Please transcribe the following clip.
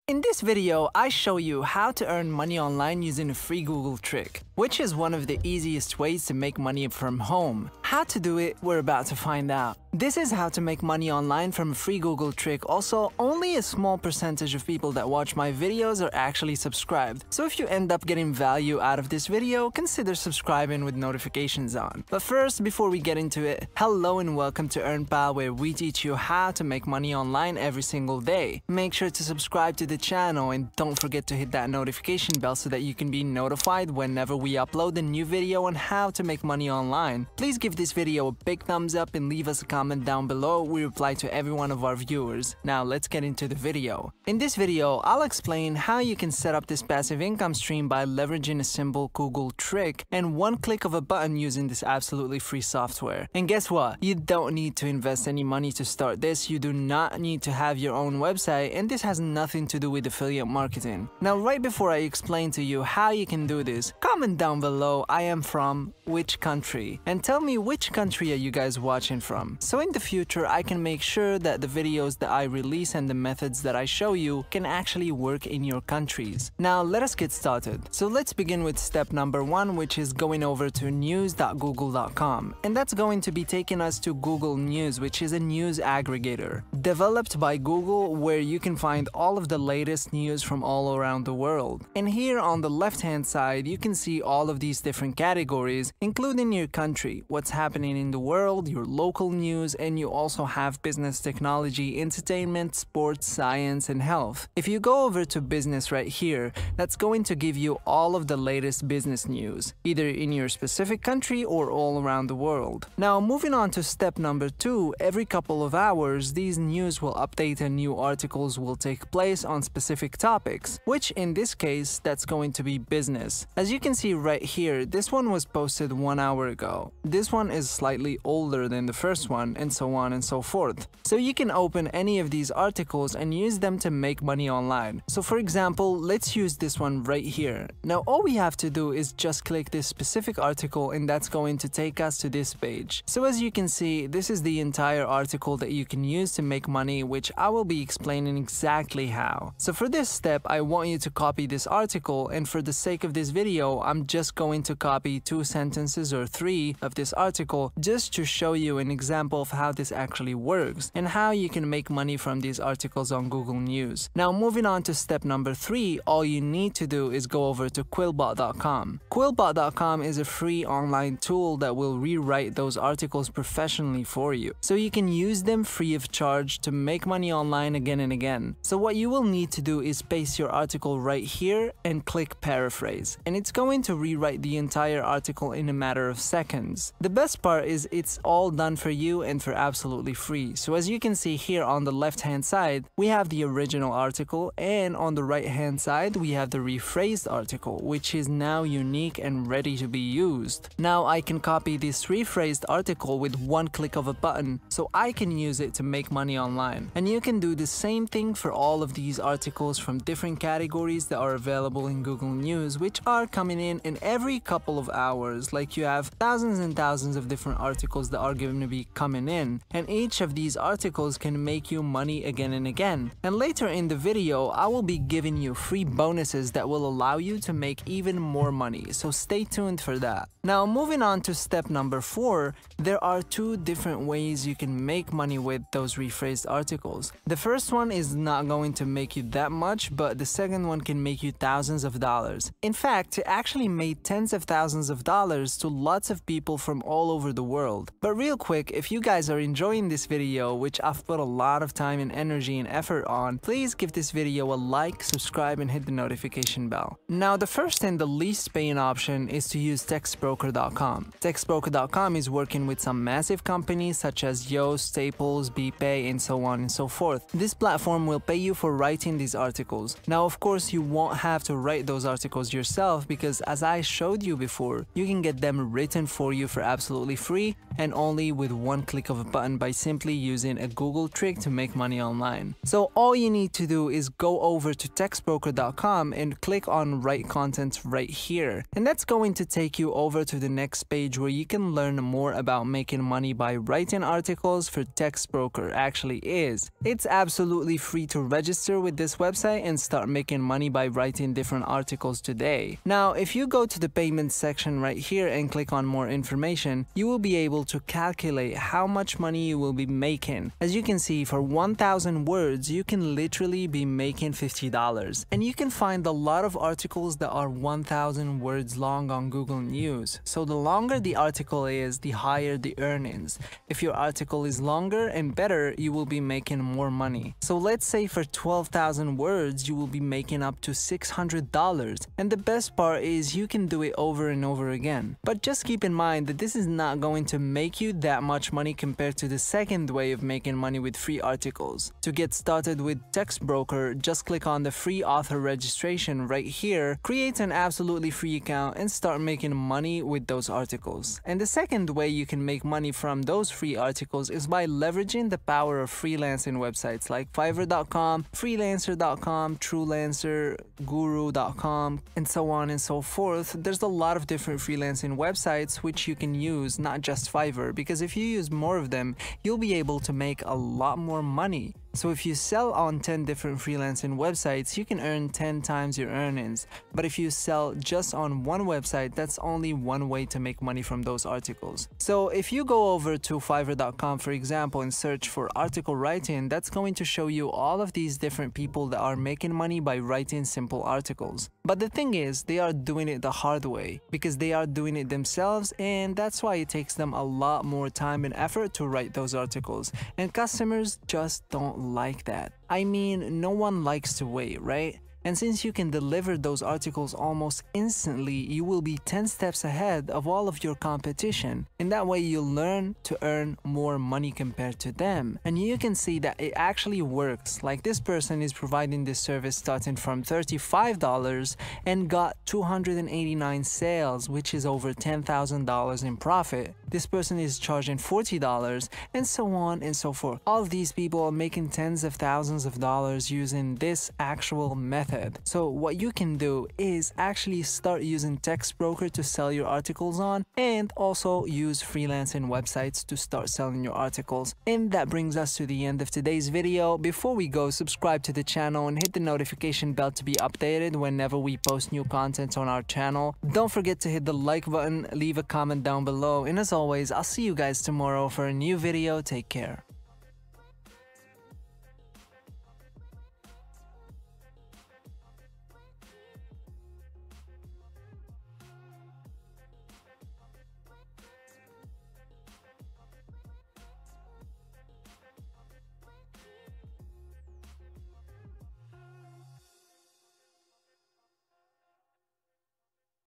In this video, I show you how to earn money online using a free Google trick, which is one of the easiest ways to make money from home. How to do it, we're about to find out. This is how to make money online from a free Google trick. Also, only a small percentage of people that watch my videos are actually subscribed. So if you end up getting value out of this video, consider subscribing with notifications on. But first, before we get into it, hello and welcome to EarnPal, where we teach you how to make money online every single day. Make sure to subscribe to the channel and don't forget to hit that notification bell so that you can be notified whenever we upload a new video on how to make money online. Please give this video a big thumbs up and leave us a comment down below. We reply to every one of our viewers. Now let's get into the video. In this video, I'll explain how you can set up this passive income stream by leveraging a simple Google trick and one click of a button using this absolutely free software. And guess what? You don't need to invest any money to start this. You do not need to have your own website, and this has nothing to do with affiliate marketing. Now, right before I explain to you how you can do this, comment down below I am from which country, and tell me which country are you guys watching from. So in the future, I can make sure that the videos that I release and the methods that I show you can actually work in your countries. Now let us get started. So let's begin with step number 1, which is going over to news.google.com, and that's going to be taking us to Google News, which is a news aggregator developed by Google, where you can find all of the latest news from all around the world. And here on the left hand side, you can see all of these different categories, including your country, what's happening in the world, your local news, and you also have business, technology, entertainment, sports, science, and health. If you go over to business right here, that's going to give you all of the latest business news, either in your specific country or all around the world. Now moving on to step number 2, every couple of hours, these news will update and new articles will take place on specific topics, which in this case, that's going to be business. As you can see right here, this one was posted 1 hour ago. This one is slightly older than the first one, and so on and so forth. So you can open any of these articles and use them to make money online. So for example, let's use this one right here. Now all we have to do is just click this specific article, and that's going to take us to this page. So as you can see, this is the entire article that you can use to make money, which I will be explaining exactly how. So for this step, I want you to copy this article, and for the sake of this video, I'm just going to copy 2 sentences or 3 of this article just to show you an example of how this actually works and how you can make money from these articles on Google News. Now moving on to step number 3, all you need to do is go over to quillbot.com. Quillbot.com is a free online tool that will rewrite those articles professionally for you, so you can use them free of charge to make money online again and again. So what you will need to do is paste your article right here and click paraphrase, and it's going to rewrite the entire article in a matter of seconds. The best part is it's all done for you and for absolutely free. So as you can see here on the left hand side, we have the original article, and on the right hand side we have the rephrased article, which is now unique and ready to be used. Now I can copy this rephrased article with one click of a button, so I can use it to make money online. And you can do the same thing for all of these articles from different categories that are available in Google News, which are coming in every couple of hours. Like, you have thousands and thousands of different articles that are going to be coming in, and each of these articles can make you money again and again. And later in the video, I will be giving you free bonuses that will allow you to make even more money, so stay tuned for that. Now moving on to step number 4, there are 2 different ways you can make money with those rephrased articles. The first one is not going to make you that much, but the second one can make you thousands of dollars. In fact, it actually made tens of thousands of dollars to lots of people from all over the world. But real quick, if you guys are enjoying this video, which I've put a lot of time and energy and effort on, please give this video a like, subscribe, and hit the notification bell. Now the first and the least paying option is to use textbroker.com. Textbroker.com is working with some massive companies such as Yoast, Staples, BPay, and so on and so forth. This platform will pay you for writing these articles. Now of course you won't have to write those articles yourself, because as I showed you before, you can get them written for you for absolutely free and only with one click click of a button by simply using a Google trick to make money online. So all you need to do is go over to textbroker.com and click on Write Content right here. And that's going to take you over to the next page where you can learn more about making money by writing articles for TextBroker actually is. It's absolutely free to register with this website and start making money by writing different articles today. Now, if you go to the payments section right here and click on more information, you will be able to calculate how much money you will be making. As you can see, for 1,000 words, you can literally be making $50. And you can find a lot of articles that are 1,000 words long on Google News. So the longer the article is, the higher the earnings. If your article is longer and better, you will be making more money. So let's say for 12,000 words, you will be making up to $600. And the best part is you can do it over and over again. But just keep in mind that this is not going to make you that much money compared to the second way of making money with free articles. To get started with TextBroker, just click on the free author registration right here, create an absolutely free account, and start making money with those articles. And the second way you can make money from those free articles is by leveraging the power of freelancing websites like Fiverr.com, Freelancer.com, Truelancer, Guru.com, and so on and so forth. There's a lot of different freelancing websites which you can use, not just Fiverr, because if you use more of them, you'll be able to make a lot more money. So if you sell on 10 different freelancing websites, you can earn 10 times your earnings. But if you sell just on one website, that's only one way to make money from those articles. So if you go over to Fiverr.com, for example, and search for article writing, that's going to show you all of these different people that are making money by writing simple articles. But the thing is, they are doing it the hard way because they are doing it themselves, and that's why it takes them a lot more time and effort to write those articles. And customers just don't like that. I mean, no one likes to wait, right? And since you can deliver those articles almost instantly, you will be 10 steps ahead of all of your competition. And that way you'll learn to earn more money compared to them. And you can see that it actually works. Like this person is providing this service starting from $35 and got 289 sales, which is over $10,000 in profit. This person is charging $40 and so on and so forth. All of these people are making tens of thousands of dollars using this actual method. So what you can do is actually start using TextBroker to sell your articles on, and also use freelancing websites to start selling your articles. And that brings us to the end of today's video. Before we go, subscribe to the channel and hit the notification bell to be updated whenever we post new content on our channel. Don't forget to hit the like button, leave a comment down below, and as always, I'll see you guys tomorrow for a new video. Take care.